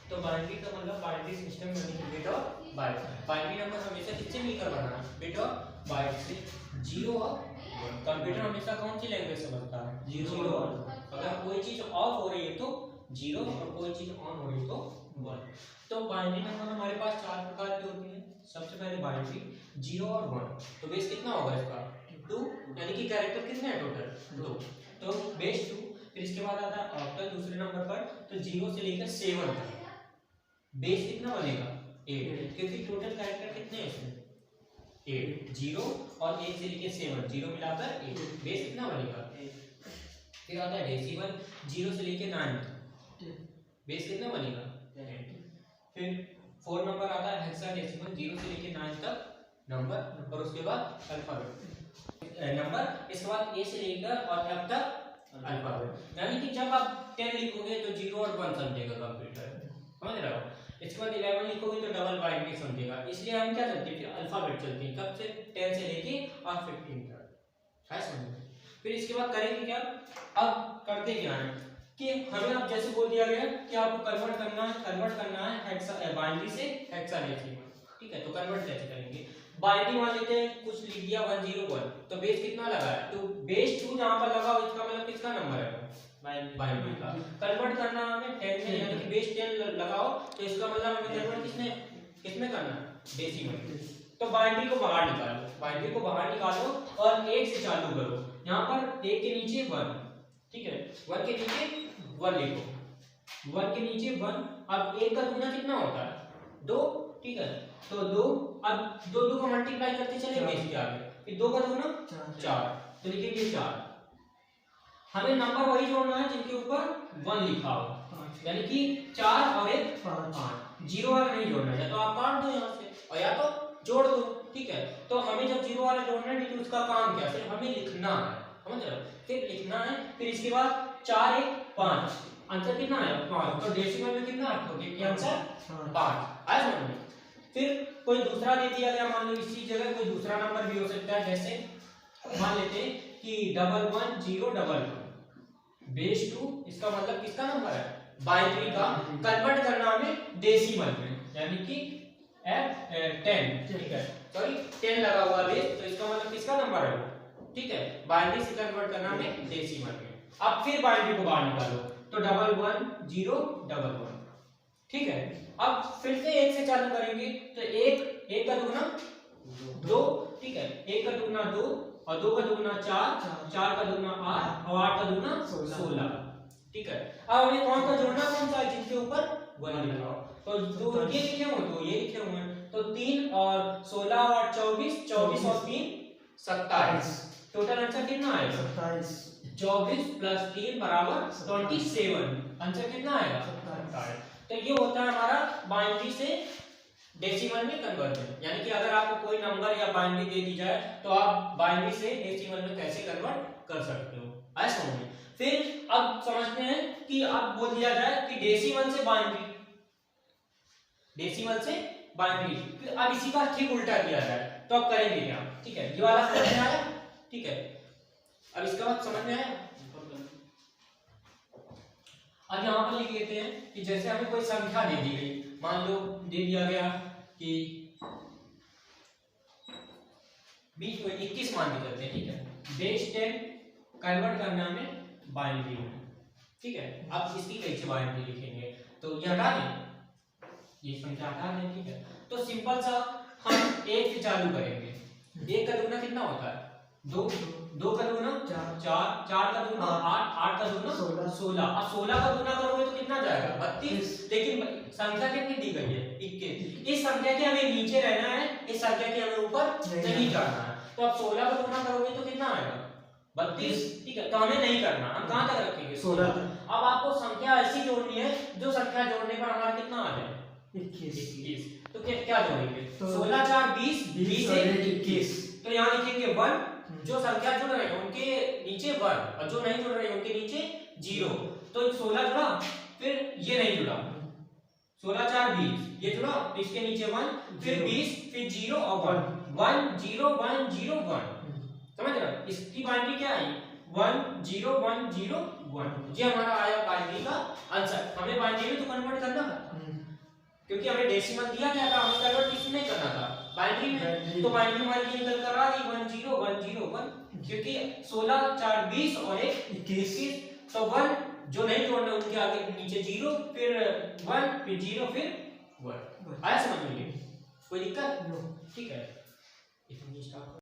तो बाइनरी का मतलब बाइनरी सिस्टम में बिट और बाइट। बाइनरी नंबर हमेशा किससे मिलकर बनाना, बिट और बाइट से, 0 और 1। कंप्यूटर हमेशा कौन सी लैंग्वेज से बनता है, 0 और 1। अगर कोई चीज ऑफ हो रही है तो 0 और कोई चीज ऑन हो रही है तो 1। तो बाइनरी नंबर हमारे पास 4 प्रकार के होते हैं। सबसे पहले बाइनरी 0 और 1। तो बेस कितना होगा इसका, 2, यानी कि कैरेक्टर कितने हैं टोटल, 2। तो बेस 2। फिर इसके बाद आता है ऑक्टल दूसरे नंबर पर, तो 0 से लेकर 7 तक बेस कितना बनेगा, 8, क्योंकि टोटल कैरेक्टर कितने हैं इसमें, 8। 0 और 1 से लेकर 7, 0 मिलाकर 8, बेस कितना बनेगा, 8। फिर आता है डेसिमल 0 से लेकर 9 तक, बेस कितना बनेगा, 10। फिर 4 नंबर आता है हेक्साडेसिमल 0 से लेकर 9 तक नंबर, और उसके बाद अल्फाबेट नंबर, इसके बाद ए से लेकर और एफ तक अल्फाबेट। यानी कि जब आप 10 लिखोगे तो 0 और 1 समझेगा कंप्यूटर, समझ रहे हो। इसके बाद 11 लिखोगे तो डबल बाइनरी समझेगा। इसलिए हम क्या चलते हैं, अल्फाबेट चलते हैं, कब से, 10 से लेके और 15 तक, है समझ। फिर इसके बाद करेंगे क्या, अब करते क्या है कि हमें अब जैसे बोल दिया गया कि आपको कन्वर्ट करना है हेक्सा बाइनरी से हेक्साडेसिमल, ठीक है। तो कन्वर्ट कैसे करेंगे, बाइनरी मान लेते हैं, कुछ लिख दिया 101, तो बेस कितना लगा है, तो बेस 2 जहां पर लगा हो इसका मतलब किसका नंबर है, बाइनरी का। कन्वर्ट करना हमें 10 में, यानी कि बेस 10 लगाओ तो इसका मतलब हमें कन्वर्ट किसमें करना है, डेसिमल। तो बाइनरी को बाहर निकालो और 1 से चालू करो। यहाँ पर 1 के नीचे 1, ठीक है, 1 के नीचे 1 लिखो, 1 के नीचे 1। अब 1 का दूना कितना होता है, 2, ठीक है। तो 2, अब 2 को मल्टीप्लाई करते चलेंगे इसके आगे, फिर 2 का दूना 4, तो लिखेंगे 4। हमें नंबर वही जोड़ना है जिनके ऊपर 1 लिखा हो, यानी कि 4 और 1 5, 0 वाला नहीं जोड़ना है, या तो आप काट दो यहाँ से और या तो जोड़ दो, ठीक है। तो हमें जब 0 वाला जोड़ना है तो उसका काम क्या, सिर्फ हमें लिखना है, समझ रहे हो, सिर्फ लिखना है। फिर इसके बाद 4 1 5, आंसर कितना आया, 5। तो डेसिमल में कितना रखोगे कि आंसर 5 आया समझ में। फिर कोई दूसरा दे दिया गया, मान लो इसी जगह कोई दूसरा नंबर भी हो सकता है, जैसे मान लेते हैं कि 1101 बेस 2, इसका मतलब किसका नंबर है, बाइनरी का। कन्वर्ट करना हमें डेसिमल में, यानी कि 10, ठीक है, सॉरी 10 लगा हुआ बेस, तो इसका मतलब किसका नंबर है वो, ठीक है। बाइनरी से कन्वर्ट करना हमें डेसिमल में। अब फिर बाइनरी को बाहर निकालो, तो 1101, ठीक है। अब फिर से 1 से चालू करेंगे, तो 1 का दुगना 2, ठीक है, 1 का दुगना 2 और 2 का दुगना 4, 4 का दुगना 8 और 8 का दुगना 16, ठीक है। अब हमें कौन सा जोड़ना, कौन सा है जिसके ऊपर 1 लिखा हो, तो जो ये लिखे हुए तो ये लिखे हुए हैं, तो 3 और 16 और 24, 24 और 3 27, टोटल आंसर कितना आएगा 27। 24 प्लस 3 बराबर 27, आंसर कितना आएगा 27। तो ये होता है हमारा बाइनरी से डेसिमल में कन्वर्जन, यानी कि अगर आपको कोई नंबर या बाइनरी दे दी जाए तो आप बाइनरी से डेसिमल में कैसे कन्वर्ट कर सकते हो, ऐसा समझिए। फिर अब समझते हैं कि अब बोल दिया जाए कि डेसिमल से बाइनरी, फिर अब इसी का ठीक उल्टा किया जाए, तो अब करेंगे क्या, ठीक है। ये वाला समझ में आया, ठीक है। अब इसका बात समझ में आया। अब यहाँ पर लिख लेते हैं कि जैसे हमें कोई संख्या दे दी गई, मान लो दे दिया गया कि 20 को 21 मान के चलते हैं, ठीक है। बेस 10 कन्वर्ट करना में बाइनरी में, ठीक है। अब इसकी कैसे बाइनरी लिखेंगे, तो ये हटा दें, ये संख्या हटा दें, ठीक है। तो सिंपल सा हम 1 से चालू करेंगे। 1 का दुगना कितना होता है, 2, 2 का दुगना 4, 4 का दुगना 8, 8 का दुगना 16, अब 16 का दुगना करोगे तो कितना जाएगा 32, लेकिन संख्या कितनी दी गई है 21। इस संख्या के हमें नीचे रहना है, इस संख्या के हमें ऊपर नहीं जाना है। तो अब 16 का दुगना करोगे तो कितना आएगा 32, ठीक है। तो हमें नहीं करना, हम कहां तक रखेंगे 16 तक। अब आपको संख्या ऐसी जोड़नी है जो संख्या जोड़ने पर हमारा कितना आ जाए 21। तो क्या जोड़ेंगे, 16 4 20, 20 1 21। तो यहाँ लिखेंगे 1, जो संख्या जुड़ रहे हैं उनके नीचे 1 और जो नहीं जुड़ रहे हैं उनके नीचे 0। तो 16 जुड़ा, फिर ये नहीं जुड़ा, 16 4 20 ये जुड़ा, तो इसके नीचे 1, फिर 20, फिर 0 और 1 0 1 0 1, समझ रहे हो। इसकी बाइनरी क्या आई 1 0 1 0 1, ये हमारा आया बाइनरी का आंसर। हमें बाइनरी में तो कन्वर्ट करना है, क्योंकि हमें डेसिमल दिया गया था, हमें कन्वर्ट किस में करना था, बाइनरी में। तो बाइनरी हमारी ये निकल कर आ रही 10101, क्योंकि 16 4 20 और 1 21। तो 1 जो नहीं जोड़ना उनके आगे नीचे 0, फिर 1, फिर 0, फिर 1। आया समझ में? कोई दिक्कत? ठीक है।